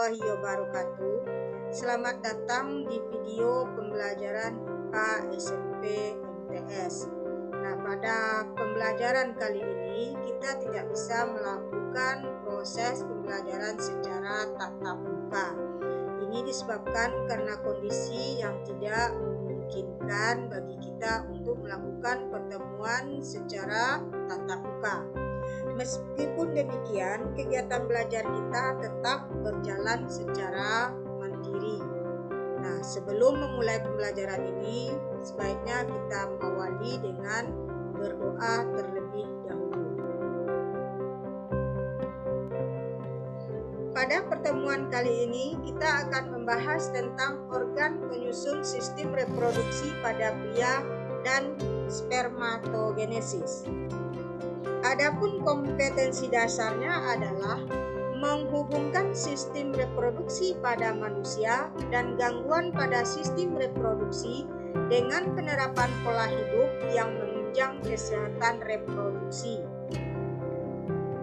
warahmatullahi wabarakatuh. Selamat datang di video pembelajaran SMP MTS. Nah, pada pembelajaran kali ini kita tidak bisa melakukan proses pembelajaran secara tatap muka. Ini disebabkan karena kondisi yang tidak memungkinkan bagi kita untuk melakukan pertemuan secara tatap muka. Meskipun demikian, kegiatan belajar kita tetap berjalan secara mandiri. Nah, sebelum memulai pembelajaran ini, sebaiknya kita mengawali dengan berdoa terlebih dahulu. Pada pertemuan kali ini, kita akan membahas tentang organ penyusun sistem reproduksi pada pria dan spermatogenesis. Adapun kompetensi dasarnya adalah menghubungkan sistem reproduksi pada manusia dan gangguan pada sistem reproduksi dengan penerapan pola hidup yang menunjang kesehatan reproduksi.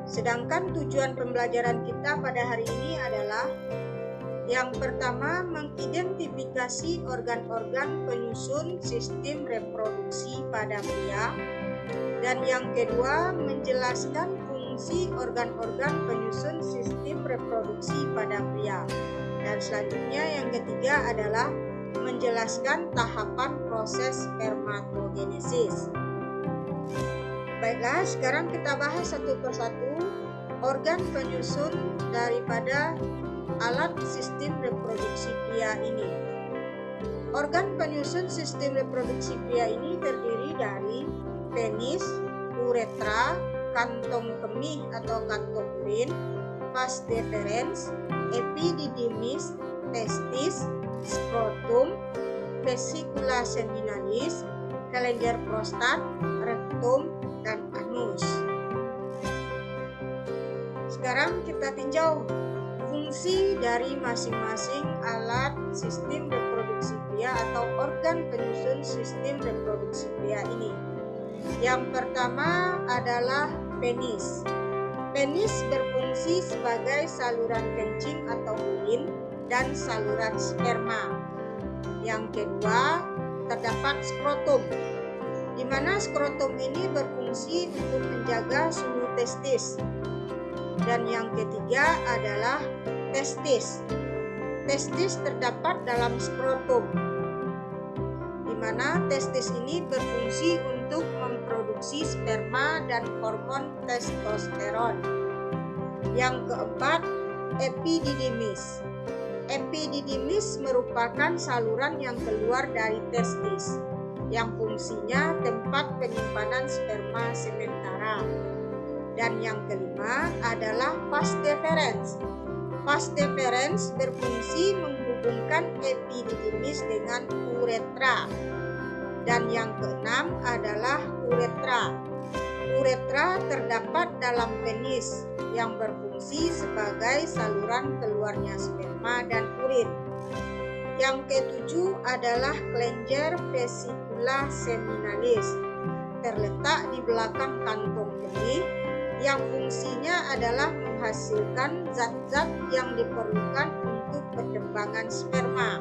Sedangkan tujuan pembelajaran kita pada hari ini adalah yang pertama, mengidentifikasi organ-organ penyusun sistem reproduksi pada pria. Dan yang kedua, menjelaskan fungsi organ-organ penyusun sistem reproduksi pada pria. Dan selanjutnya yang ketiga adalah menjelaskan tahapan proses spermatogenesis. Baiklah, sekarang kita bahas satu persatu organ penyusun daripada alat sistem reproduksi pria ini. Organ penyusun sistem reproduksi pria ini terdiri dari penis, uretra, kantong kemih atau kantong urin, vas deferens, epididymis, testis, skrotum, vesicula seminalis, kelenjar prostat, rektum, dan anus. Sekarang kita tinjau fungsi dari masing-masing alat sistem reproduksi pria atau organ penyusun sistem reproduksi pria ini. Yang pertama adalah penis. Penis berfungsi sebagai saluran kencing atau urin dan saluran sperma. Yang kedua, terdapat skrotum, di mana skrotum ini berfungsi untuk menjaga suhu testis. Dan yang ketiga adalah testis. Testis terdapat dalam skrotum, di mana testis ini berfungsi untuk memproduksi sperma dan hormon testosteron. Yang keempat, epididymis. Epididymis merupakan saluran yang keluar dari testis, yang fungsinya tempat penyimpanan sperma sementara. Dan yang kelima adalah vas deferens. Vas deferens berfungsi menghubungkan epididymis dengan uretra. Dan yang keenam adalah uretra. Uretra terdapat dalam penis yang berfungsi sebagai saluran keluarnya sperma dan urin. Yang ketujuh adalah kelenjar vesicula seminalis, terletak di belakang kantong kemih, yang fungsinya adalah menghasilkan zat-zat yang diperlukan untuk perkembangan sperma.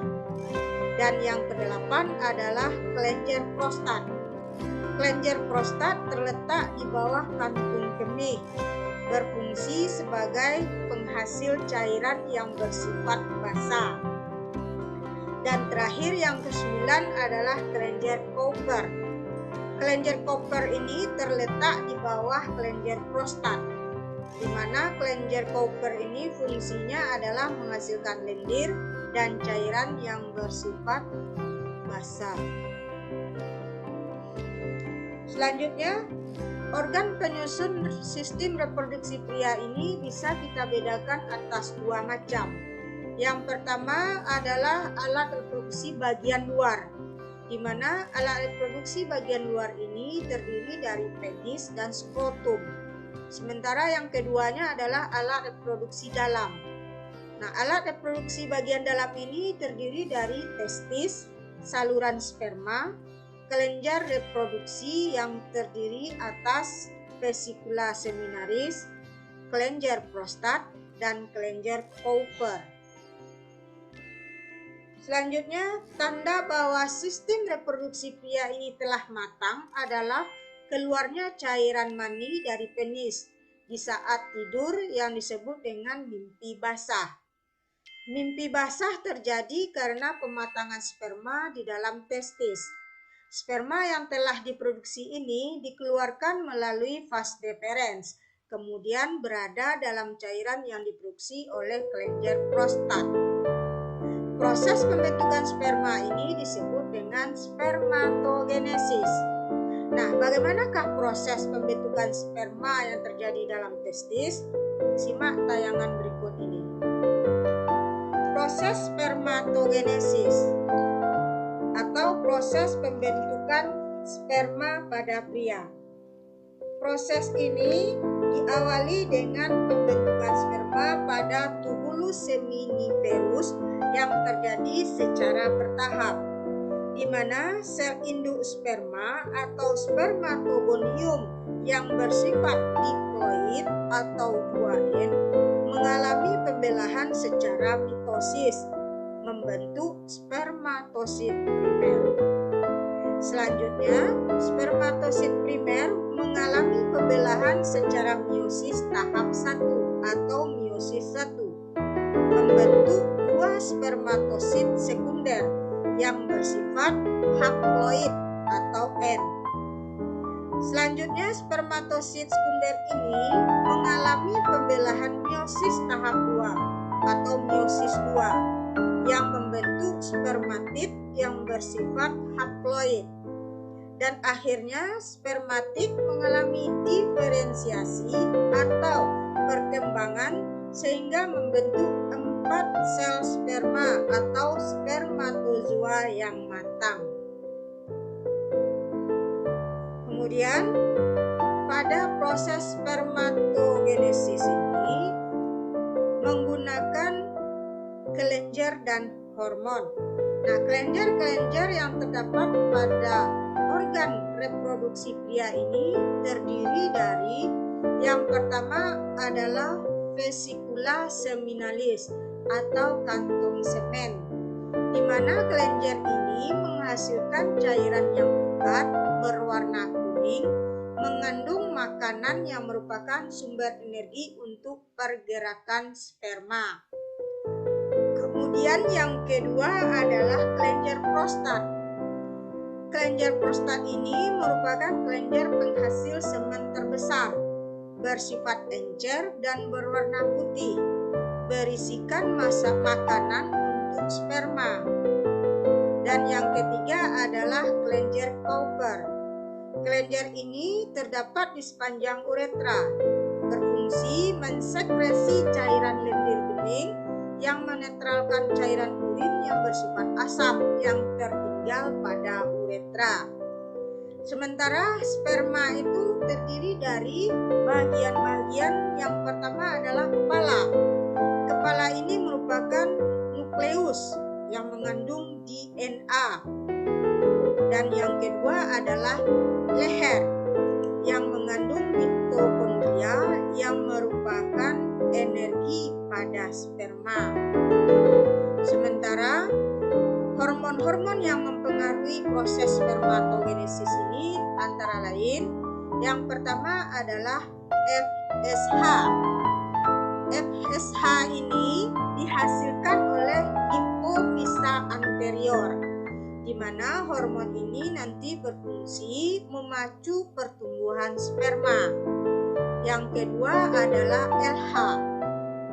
Dan yang kedelapan adalah kelenjar prostat. Kelenjar prostat terletak di bawah kantung kemih, berfungsi sebagai penghasil cairan yang bersifat basah. Dan terakhir yang kesembilan adalah kelenjar Cowper. Kelenjar Cowper ini terletak di bawah kelenjar prostat, di mana kelenjar Cowper ini fungsinya adalah menghasilkan lendir dan cairan yang bersifat basah. Selanjutnya, organ penyusun sistem reproduksi pria ini bisa kita bedakan atas dua macam. Yang pertama adalah alat reproduksi bagian luar, di mana alat reproduksi bagian luar ini terdiri dari penis dan skrotum. Sementara yang keduanya adalah alat reproduksi dalam. Nah, alat reproduksi bagian dalam ini terdiri dari testis, saluran sperma, kelenjar reproduksi yang terdiri atas vesicula seminaris, kelenjar prostat, dan kelenjar Cowper. Selanjutnya, tanda bahwa sistem reproduksi pria ini telah matang adalah keluarnya cairan mani dari penis di saat tidur yang disebut dengan mimpi basah. Mimpi basah terjadi karena pematangan sperma di dalam testis. Sperma yang telah diproduksi ini dikeluarkan melalui vas deferens, kemudian berada dalam cairan yang diproduksi oleh kelenjar prostat. Proses pembentukan sperma ini disebut dengan spermatogenesis. Nah, bagaimanakah proses pembentukan sperma yang terjadi dalam testis? Simak tayangan berikut ini. Proses spermatogenesis atau proses pembentukan sperma pada pria. Proses ini diawali dengan pembentukan sperma pada tubulus seminiferus yang terjadi secara bertahap, di mana sel induk sperma atau spermatogonium yang bersifat diploid atau 2N mengalami pembelahan secara mitosis, membentuk spermatosit primer. Selanjutnya, spermatosit primer mengalami pembelahan secara meiosis tahap 1 atau meiosis 1, membentuk dua spermatosit sekunder yang bersifat haploid atau N. Selanjutnya, spermatosit sekunder ini mengalami pembelahan meiosis tahap 2 atau meiosis 2 yang membentuk spermatid yang bersifat haploid. Dan akhirnya spermatid mengalami diferensiasi atau perkembangan sehingga membentuk 4 sel sperma atau spermatozoa yang matang. Kemudian pada proses spermatogenesis ini menggunakan kelenjar dan hormon. Nah, kelenjar-kelenjar yang terdapat pada organ reproduksi pria ini terdiri dari yang pertama adalah vesicula seminalis atau kantong semen, di mana kelenjar ini menghasilkan cairan yang pekat berwarna kuning, mengandung makanan yang merupakan sumber energi untuk pergerakan sperma. Kemudian yang kedua adalah kelenjar prostat. Kelenjar prostat ini merupakan kelenjar penghasil semen terbesar, bersifat encer dan berwarna putih, berisikan massa makanan untuk sperma. Dan yang ketiga adalah kelenjar Cowper. Kelenjar ini terdapat di sepanjang uretra, berfungsi mensekresi cairan lendir bening yang menetralkan cairan urin yang bersifat asam yang tertinggal pada uretra. Sementara sperma itu terdiri dari bagian-bagian yang pertama adalah kepala. Kepala ini merupakan nukleus yang mengandung DNA. Dan yang kedua adalah leher yang mengandung mitokondria yang merupakan energi pada sperma. Sementara hormon-hormon yang mempengaruhi proses spermatogenesis ini antara lain yang pertama adalah FSH. FSH ini dihasilkan oleh hipofisa anterior, di mana hormon ini nanti berfungsi memacu pertumbuhan sperma. Yang kedua adalah LH.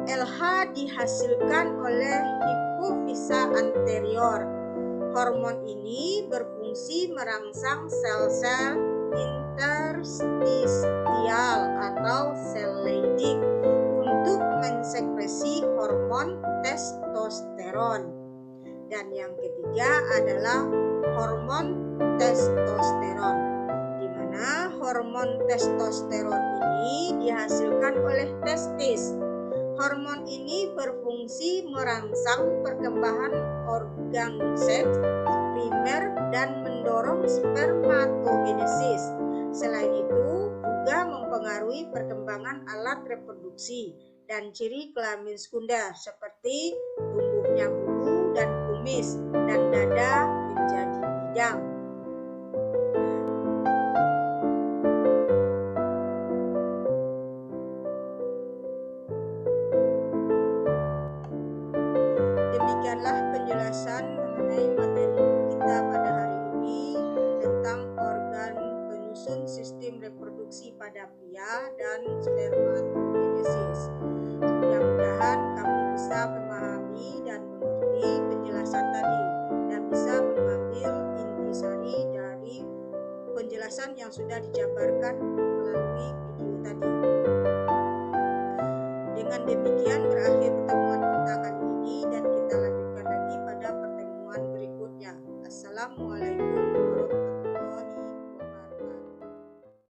LH dihasilkan oleh hipofisa anterior. Hormon ini berfungsi merangsang sel-sel interstisial atau sel Leydig untuk mensekresi hormon testosteron. Dan yang ketiga adalah hormon testosteron, di mana hormon testosteron ini dihasilkan oleh testis. Hormon ini berfungsi merangsang perkembangan organ seks primer dan mendorong spermatogenesis. Selain itu, juga mempengaruhi perkembangan alat reproduksi dan ciri kelamin sekunder seperti tumbuhnya bulu dan kumis dan dada menjadi bidang. Demikianlah penjelasan mengenai materi kita pada hari ini tentang organ penyusun sistem reproduksi pada pria dan spermatogenesis. Mudah-mudahan kamu bisa memahami dan mengerti penjelasan tadi dan bisa mengambil intisari dari penjelasan yang sudah dijabarkan melalui video tadi. Dengan demikian